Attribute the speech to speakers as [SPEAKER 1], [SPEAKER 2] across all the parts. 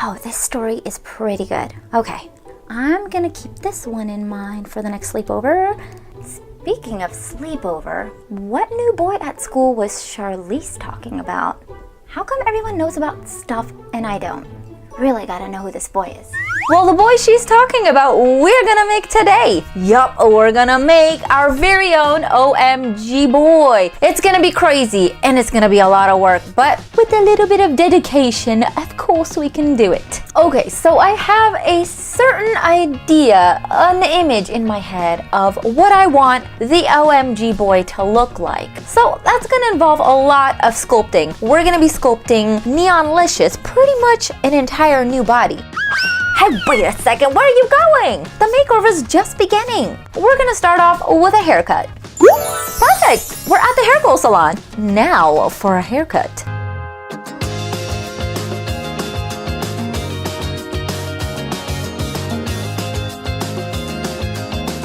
[SPEAKER 1] Oh, this story is pretty good. Okay, I'm gonna keep this one in mind for the next sleepover. Speaking of sleepover, what new boy at school was Charlize talking about? How come everyone knows about stuff and I don't? Really gotta know who this boy is. Well, the boy she's talking about, we're gonna make today. Yup, we're gonna make our very own OMG boy. It's gonna be crazy and it's gonna be a lot of work, but with a little bit of dedication, of course we can do it. Okay, so I have a certain idea, an image in my head of what I want the OMG boy to look like. So that's gonna involve a lot of sculpting. We're gonna be sculpting Neonlicious, pretty much an entire new body. Hey, wait a second, where are you going? The makeover is just beginning. We're gonna start off with a haircut. Perfect, we're at the hair color salon. Now for a haircut.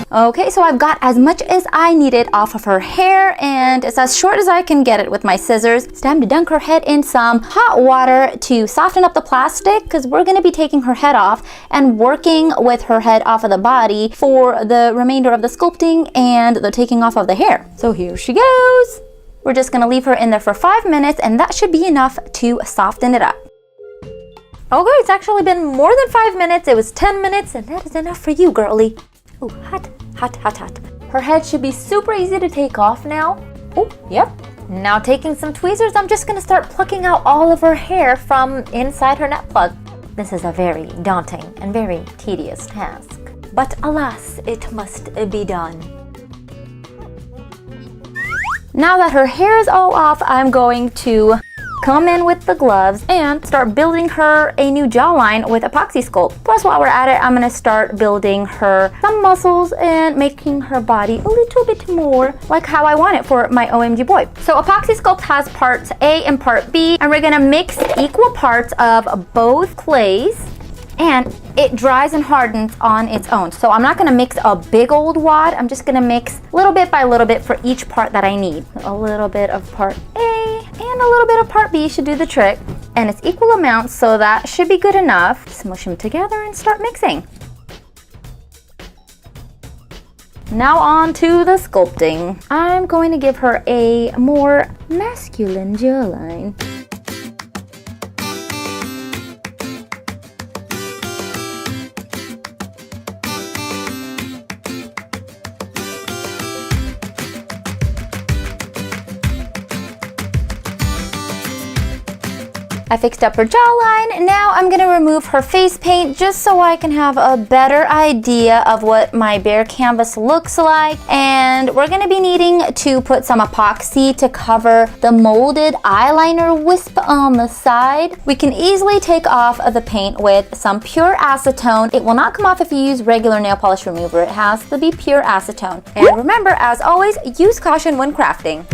[SPEAKER 1] Okay, so I've got as much as I needed off of her hair and it's as short as I can get it with my scissors. It's time to dunk her head in some hot water to soften up the plastic because we're going to be taking her head off and working with her head off of the body for the remainder of the sculpting and the taking off of the hair. So here she goes. We're just going to leave her in there for 5 minutes and that should be enough to soften it up. Okay, it's actually been more than 5 minutes. It was 10 minutes and that is enough for you, girly. Ooh, hot, hot, hot, hot. Her head should be super easy to take off now. Oh, yep. Now taking some tweezers, I'm just gonna start plucking out all of her hair from inside her net plug. This is a very daunting and very tedious task. But alas, it must be done. Now that her hair is all off, I'm going to come in with the gloves and start building her a new jawline with epoxy sculpt. Plus, while we're at it, I'm gonna start building her some muscles and making her body a little bit more like how I want it for my OMG boy. So epoxy sculpt has parts A and part B, and we're gonna mix equal parts of both clays, and it dries and hardens on its own. So I'm not gonna mix a big old wad, I'm just gonna mix little bit by little bit for each part that I need. A little bit of part A and a little bit of part B should do the trick. And it's equal amounts, so that should be good enough. Smush them together and start mixing. Now on to the sculpting. I'm going to give her a more masculine jawline. I fixed up her jawline. Now I'm gonna remove her face paint just so I can have a better idea of what my bare canvas looks like. And we're gonna be needing to put some epoxy to cover the molded eyeliner wisp on the side. We can easily take off the paint with some pure acetone. It will not come off if you use regular nail polish remover. It has to be pure acetone. And remember, as always, use caution when crafting.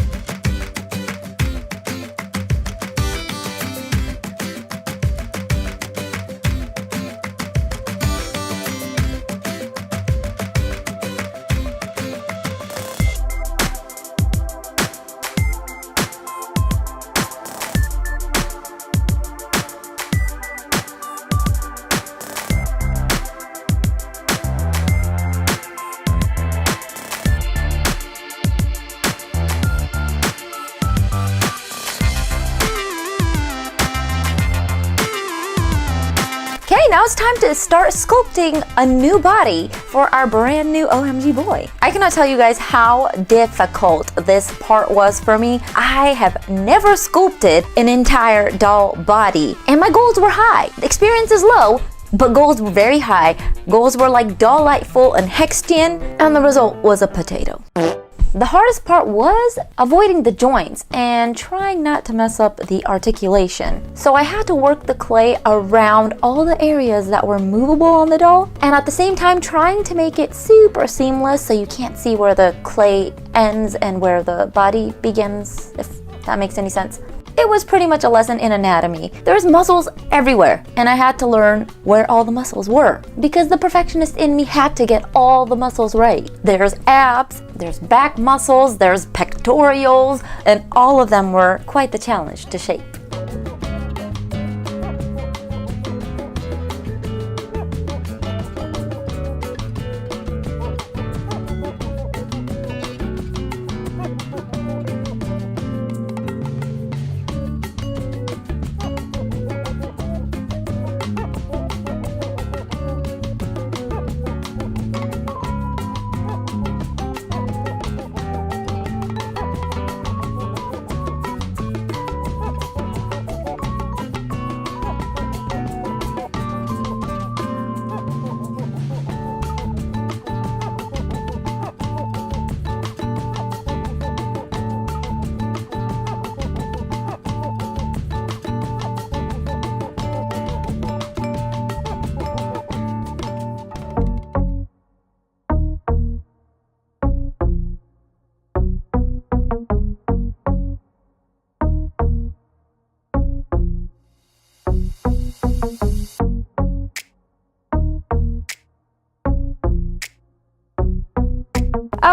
[SPEAKER 1] Okay, now it's time to start sculpting a new body for our brand new OMG boy. I cannot tell you guys how difficult this part was for me. I have never sculpted an entire doll body, and my goals were high. The experience is low, but goals were very high. Goals were like Doll-lightful and Hextian, and the result was a potato. The hardest part was avoiding the joints and trying not to mess up the articulation. So I had to work the clay around all the areas that were movable on the doll, and at the same time trying to make it super seamless so you can't see where the clay ends and where the body begins, if that makes any sense. It was pretty much a lesson in anatomy. There's muscles everywhere, and I had to learn where all the muscles were, because the perfectionist in me had to get all the muscles right. There's abs, there's back muscles, there's pectorials, and all of them were quite the challenge to shape.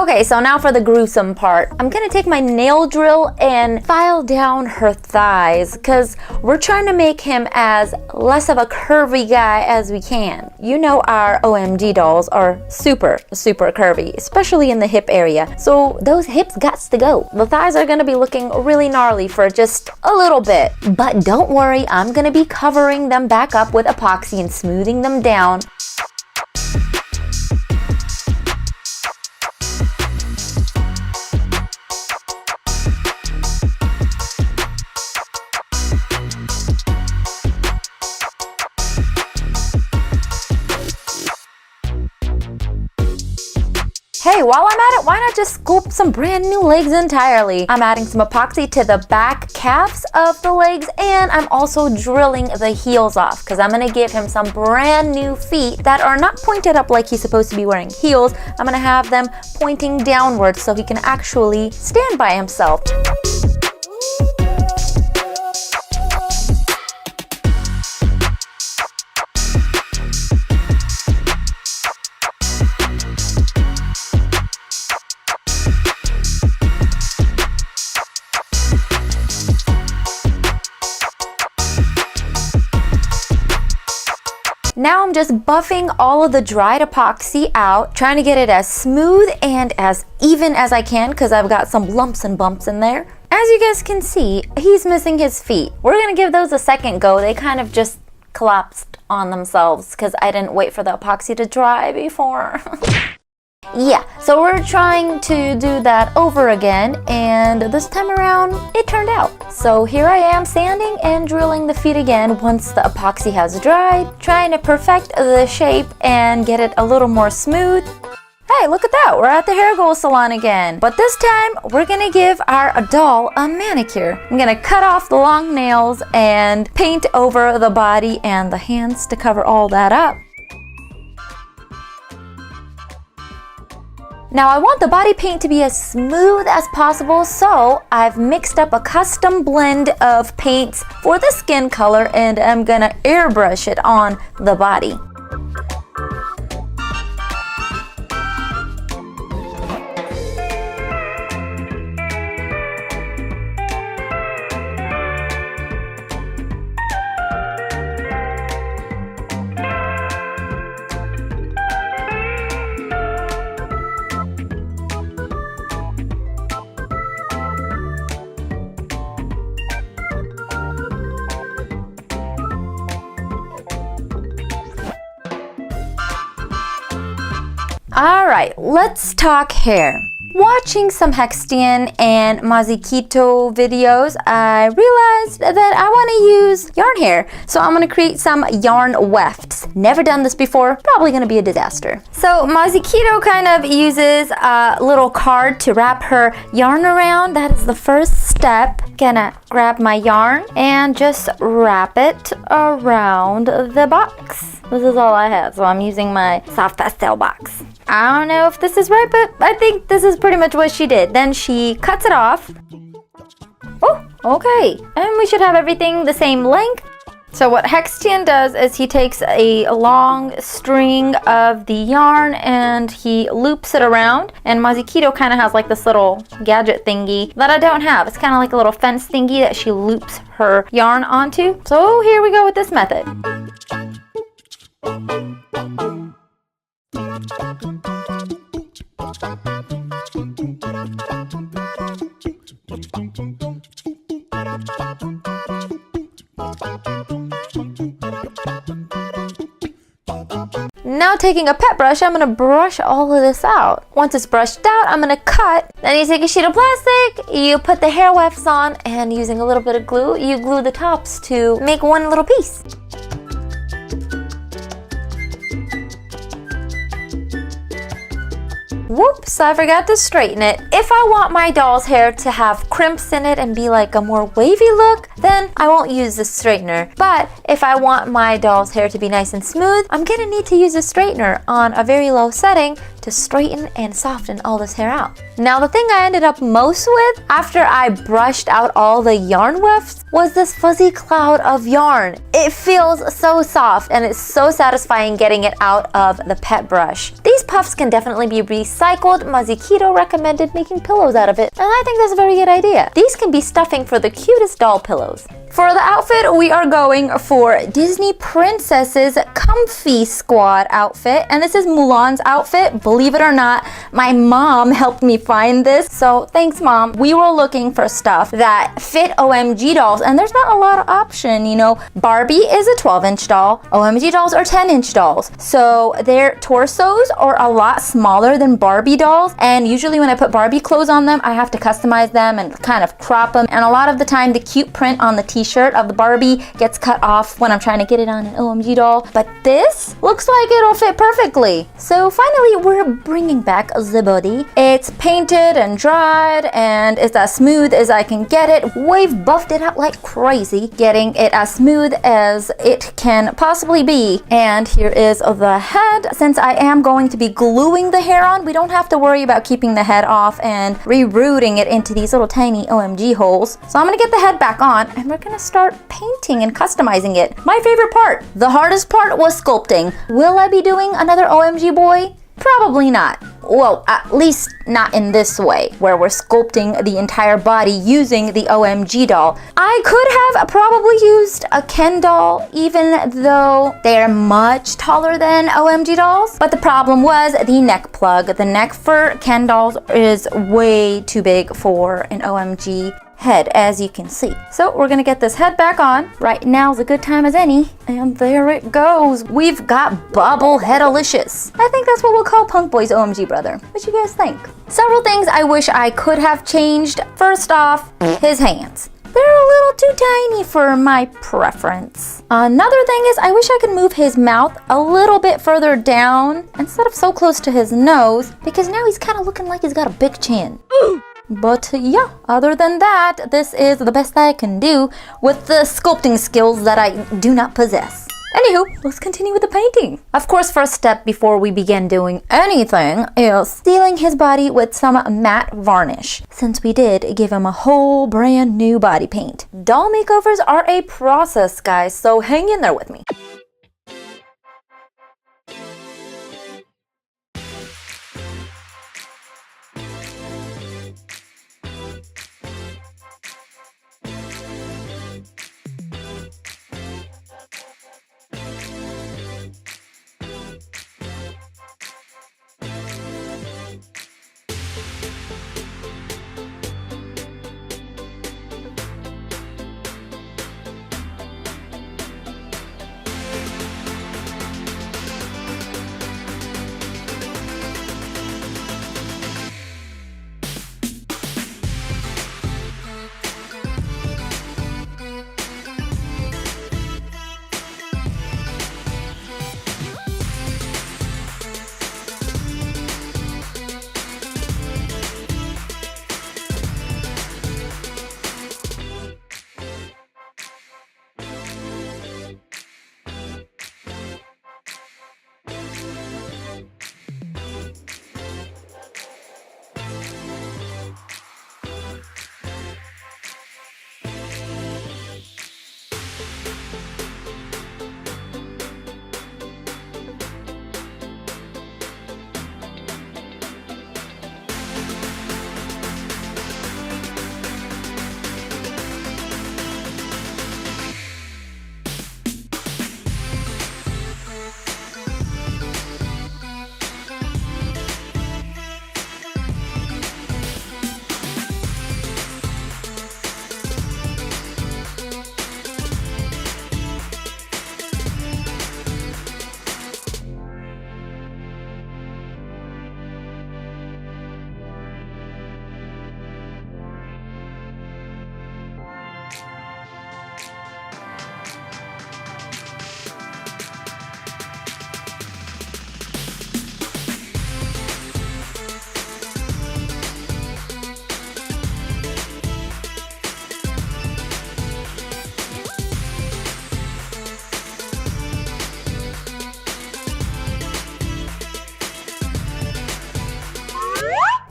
[SPEAKER 1] Okay, so now for the gruesome part. I'm gonna take my nail drill and file down her thighs because we're trying to make him as less of a curvy guy as we can. You know our OMG dolls are super curvy, especially in the hip area. So those hips gots to go. The thighs are gonna be looking really gnarly for just a little bit. But don't worry, I'm gonna be covering them back up with epoxy and smoothing them down. Hey, while I'm at it, why not just sculpt some brand new legs entirely? I'm adding some epoxy to the back calves of the legs, and I'm also drilling the heels off because I'm gonna give him some brand new feet that are not pointed up like he's supposed to be wearing heels. I'm gonna have them pointing downwards so he can actually stand by himself. Now I'm just buffing all of the dried epoxy out, trying to get it as smooth and as even as I can because I've got some lumps and bumps in there. As you guys can see, he's missing his feet. We're gonna give those a second go. They kind of just collapsed on themselves because I didn't wait for the epoxy to dry before. Yeah, so we're trying to do that over again, and this time around, it turned out. So here I am sanding and drilling the feet again once the epoxy has dried, trying to perfect the shape and get it a little more smooth. Hey, look at that, we're at the hair goal salon again. But this time, we're gonna give our doll a manicure. I'm gonna cut off the long nails and paint over the body and the hands to cover all that up. Now I want the body paint to be as smooth as possible, so I've mixed up a custom blend of paints for the skin color and I'm gonna airbrush it on the body. Alright, let's talk hair. Watching some Hextian and Mazikito videos, I realized that I want to use yarn hair. So I'm going to create some yarn wefts. Never done this before, probably going to be a disaster. So Mazikito kind of uses a little card to wrap her yarn around. That is the first step. Gonna grab my yarn and just wrap it around the box. This is all I have, so I'm using my soft pastel box. I don't know if this is right, but I think this is pretty much what she did. Then she cuts it off. Oh, okay. And we should have everything the same length. So what Hextian does is he takes a long string of the yarn and he loops it around. And Mazikito kind of has like this little gadget thingy that I don't have. It's kind of like a little fence thingy that she loops her yarn onto. So here we go with this method. Now taking a pet brush, I'm going to brush all of this out. Once it's brushed out, I'm going to cut. Then you take a sheet of plastic, you put the hair wefts on, and using a little bit of glue, you glue the tops to make one little piece. Whoops, I forgot to straighten it. If I want my doll's hair to have crimps in it and be like a more wavy look, then I won't use the straightener. But if I want my doll's hair to be nice and smooth, I'm gonna need to use a straightener on a very low setting to straighten and soften all this hair out. Now the thing I ended up most with after I brushed out all the yarn wefts was this fuzzy cloud of yarn. It feels so soft and it's so satisfying getting it out of the pet brush. These puffs can definitely be recycled. Mazikito recommended making pillows out of it, and I think that's a very good idea. These can be stuffing for the cutest doll pillows. For the outfit, we are going for Disney Princess's Comfy Squad outfit, and this is Mulan's outfit. Believe it or not, my mom helped me find this, so thanks, Mom. We were looking for stuff that fit OMG dolls, and there's not a lot of option, you know. Barbie is a 12-inch doll, OMG dolls are 10-inch dolls, so their torsos are a lot smaller than Barbie dolls, and usually when I put Barbie clothes on them, I have to customize them and kind of crop them, and a lot of the time the cute print on the t-shirt of the Barbie gets cut off when I'm trying to get it on an OMG doll, but this looks like it'll fit perfectly. So finally, we're bringing back the body. It's painted and dried, and it's as smooth as I can get it. We've buffed it out like crazy, getting it as smooth as it can possibly be. And here is the head. Since I am going to be gluing the hair on, we don't have to worry about keeping the head off and rerouting it into these little tiny OMG holes. So I'm gonna get the head back on, and we're gonna start painting and customizing it. My favorite part. The hardest part was sculpting. Will I be doing another OMG boy? Probably not. Well, at least not in this way, where we're sculpting the entire body using the OMG doll. I could have probably used a Ken doll, even though they're much taller than OMG dolls. But the problem was the neck plug. The neck for Ken dolls is way too big for an OMG head, as you can see. So we're gonna get this head back on. Right now's a good time as any, and there it goes. We've got Bobbleheadalicious. I think that's what we'll call Punk Boy's OMG brother. What you guys think? Several things I wish I could have changed. First off, his hands. They're a little too tiny for my preference. Another thing is I wish I could move his mouth a little bit further down instead of so close to his nose, because now he's kind of looking like he's got a big chin. But yeah, other than that, this is the best I can do with the sculpting skills that I do not possess. Anywho, let's continue with the painting. Of course, first step before we begin doing anything is sealing his body with some matte varnish, since we did give him a whole brand new body paint. Doll makeovers are a process, guys, so hang in there with me.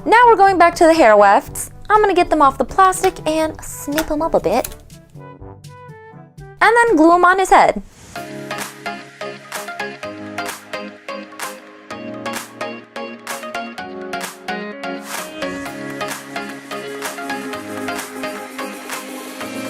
[SPEAKER 1] now we're going back to the hair wefts. I'm gonna get them off the plastic and snip them up a bit. And then glue them on his head.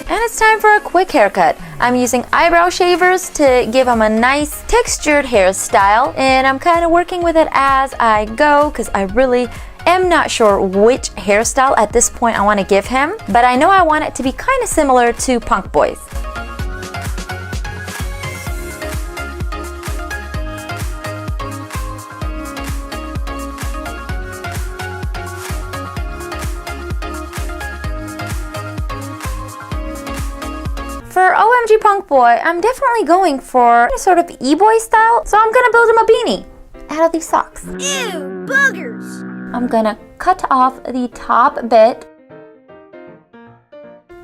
[SPEAKER 1] And it's time for a quick haircut. I'm using eyebrow shavers to give him a nice textured hairstyle, and I'm kind of working with it as I go because I really am not sure which hairstyle at this point I want to give him, but I know I want it to be kind of similar to Punk Boy's. For OMG Punk Boy, I'm definitely going for a sort of e-boy style, so I'm gonna build him a beanie out of these socks.
[SPEAKER 2] Ew, boogers!
[SPEAKER 1] I'm gonna cut off the top bit.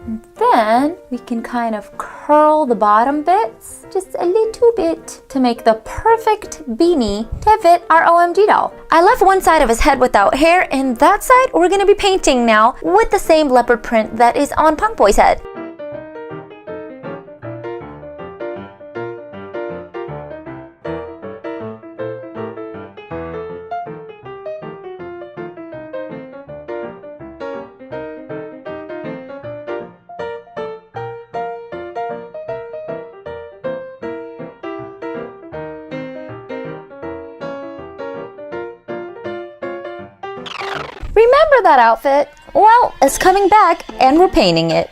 [SPEAKER 1] And then we can kind of curl the bottom bits just a little bit to make the perfect beanie to fit our OMG doll. I left one side of his head without hair, and that side we're gonna be painting now with the same leopard print that is on Punk Boy's head. Remember that outfit? Well, it's coming back and we're painting it.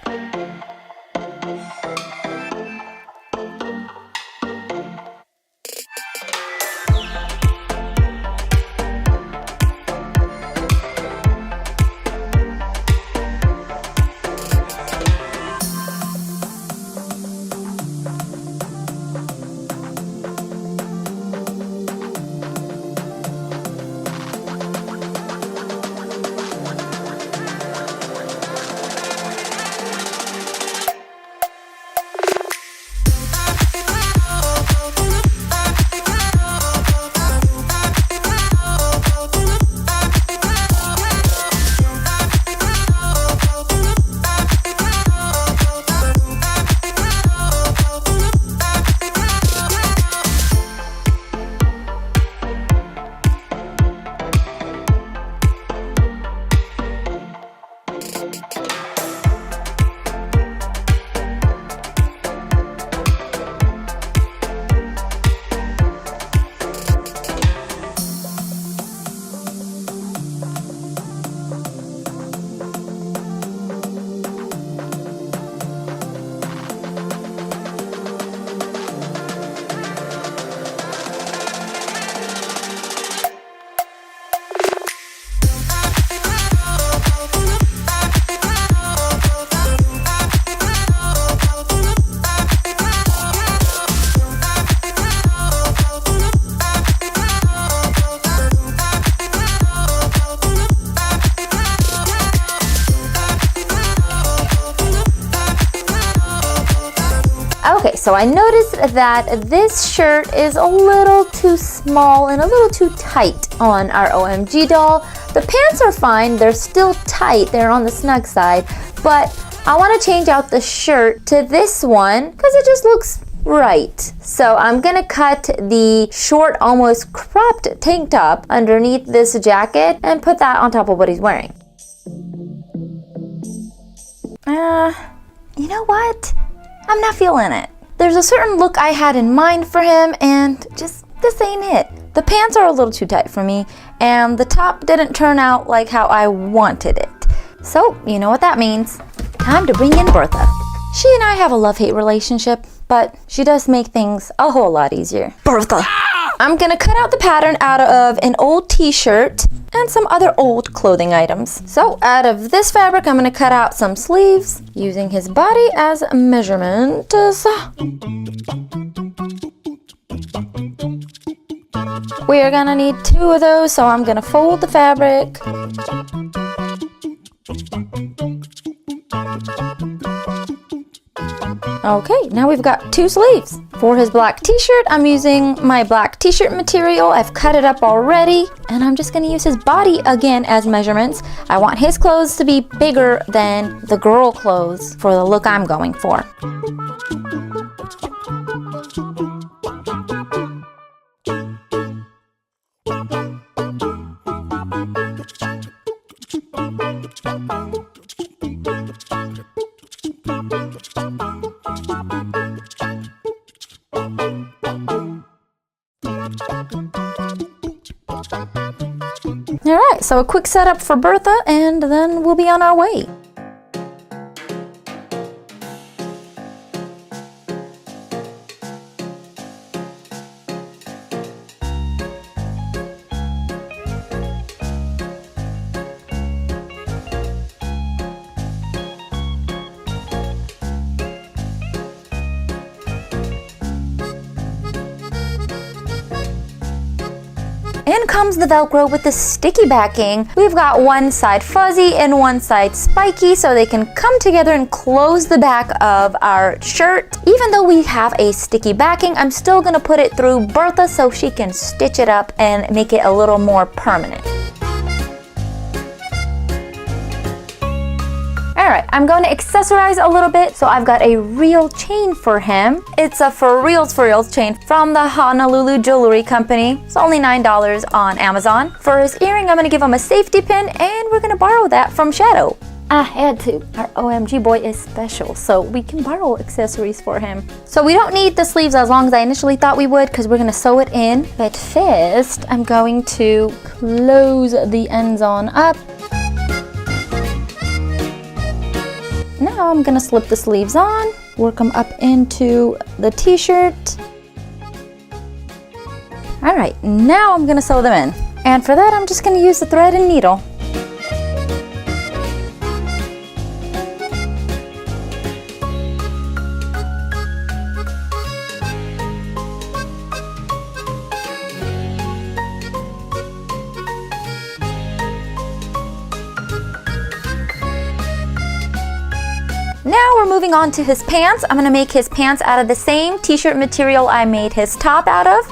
[SPEAKER 1] Okay, so I noticed that this shirt is a little too small and a little too tight on our OMG doll. The pants are fine, they're still tight, they're on the snug side, but I want to change out the shirt to this one because it just looks right. So I'm gonna cut the short, almost cropped tank top underneath this jacket and put that on top of what he's wearing. You know what? I'm not feeling it. There's a certain look I had in mind for him, and just this ain't it. The pants are a little too tight for me, and the top didn't turn out like how I wanted it. So, you know what that means. Time to bring in Bertha. She and I have a love-hate relationship, but she does make things a whole lot easier. Bertha! I'm gonna cut out the pattern out of an old t-shirt and some other old clothing items. So out of this fabric, I'm gonna cut out some sleeves using his body as measurements. We are gonna need 2 of those, so I'm gonna fold the fabric. Okay, now we've got 2 sleeves For his black t-shirt, I'm using my black t-shirt material. I've cut it up already, and I'm just gonna use his body again as measurements. I want his clothes to be bigger than the girl clothes for the look I'm going for. Alright, so a quick setup for Bertha, and then we'll be on our way. In comes the Velcro with the sticky backing. We've got one side fuzzy and one side spiky so they can come together and close the back of our shirt. Even though we have a sticky backing, I'm still gonna put it through Bertha so she can stitch it up and make it a little more permanent. Alright, I'm going to accessorize a little bit, so I've got a real chain for him. It's a for reals chain from the Honolulu Jewelry Company. It's only $9 on Amazon. For his earring, I'm going to give him a safety pin, and we're going to borrow that from Shadow. I had to. Our OMG boy is special, so we can borrow accessories for him. So we don't need the sleeves as long as I initially thought we would, because we're going to sew it in. But first, I'm going to close the ends on up. Now I'm gonna slip the sleeves on, work them up into the t-shirt. All right, now I'm gonna sew them in. And for that, I'm just gonna use the thread and needle. Now we're moving on to his pants. I'm gonna make his pants out of the same t-shirt material I made his top out of.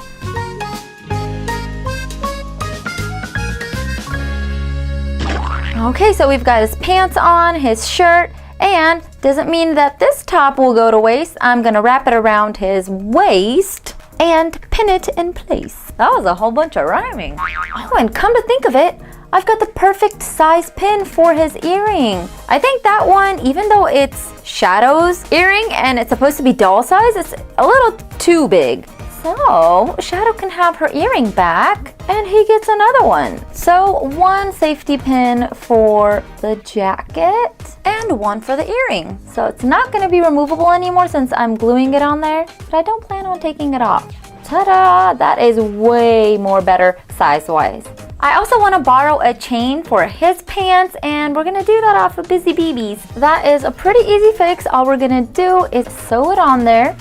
[SPEAKER 1] Okay, so we've got his pants on, his shirt, and doesn't mean that this top will go to waste. I'm gonna wrap it around his waist and pin it in place. That was a whole bunch of rhyming. Oh, and come to think of it, I've got the perfect size pin for his earring. I think that one, even though it's Shadow's earring and it's supposed to be doll size, it's a little too big. So Shadow can have her earring back and he gets another one. So one safety pin for the jacket and one for the earring. So it's not gonna be removable anymore since I'm gluing it on there, but I don't plan on taking it off. Ta-da! That is way more better size-wise. I also want to borrow a chain for his pants, and we're going to do that off of Busy BBs. That is a pretty easy fix. All we're going to do is sew it on there.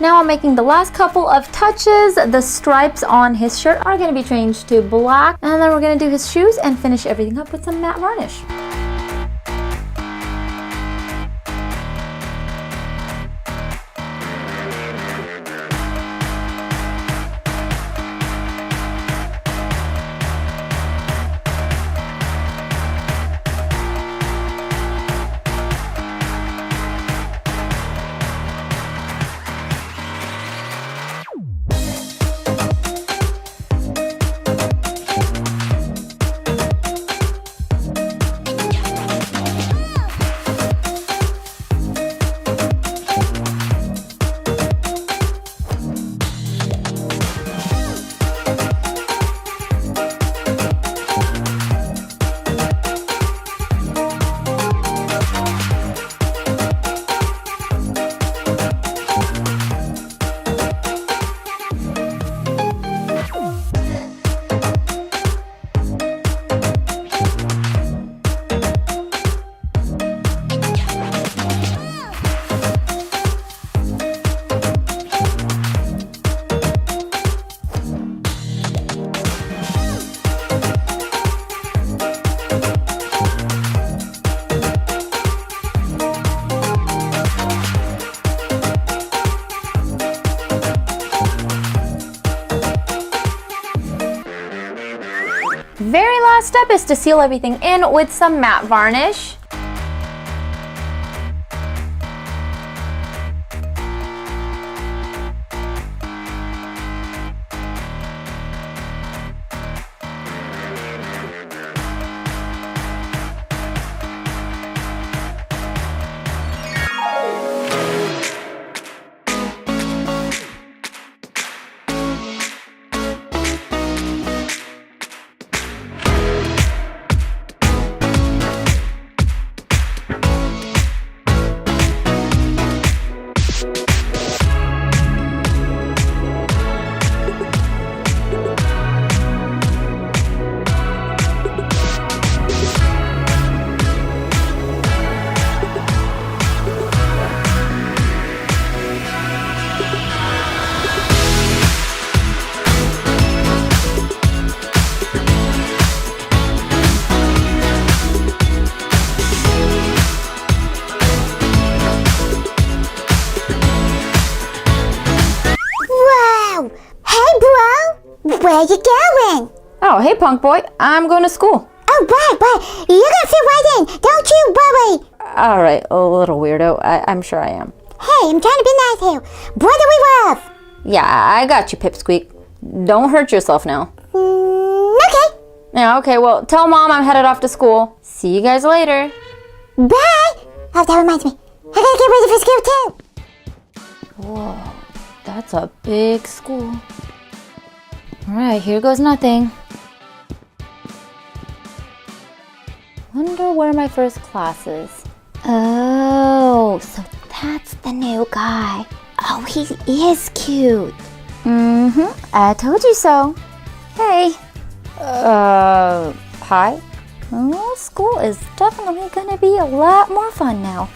[SPEAKER 1] Now I'm making the last couple of touches. The stripes on his shirt are going to be changed to black, and then we're going to do his shoes and finish everything up with some matte varnish. last step is to seal everything in with some matte varnish.
[SPEAKER 2] Where you going?
[SPEAKER 1] Oh, hey, punk boy. I'm going to school.
[SPEAKER 2] Oh, right. You're gonna fit right in. Don't you worry.
[SPEAKER 1] All right, a little weirdo. I'm sure I am.
[SPEAKER 2] Hey, I'm trying to be nice here. Brother, we love.
[SPEAKER 1] Yeah, I got you, Pipsqueak. Don't hurt yourself now.
[SPEAKER 2] Okay.
[SPEAKER 1] Yeah, okay, well, tell Mom I'm headed off to school. See you guys later.
[SPEAKER 2] Bye. Oh, that reminds me. I gotta get ready for school, too.
[SPEAKER 1] Whoa, that's a big school. All right, here goes nothing. Wonder where my first class is. Oh, so that's the new guy. Oh, he is cute. I told you so. Hey. Hi. Well, school is definitely gonna be a lot more fun now.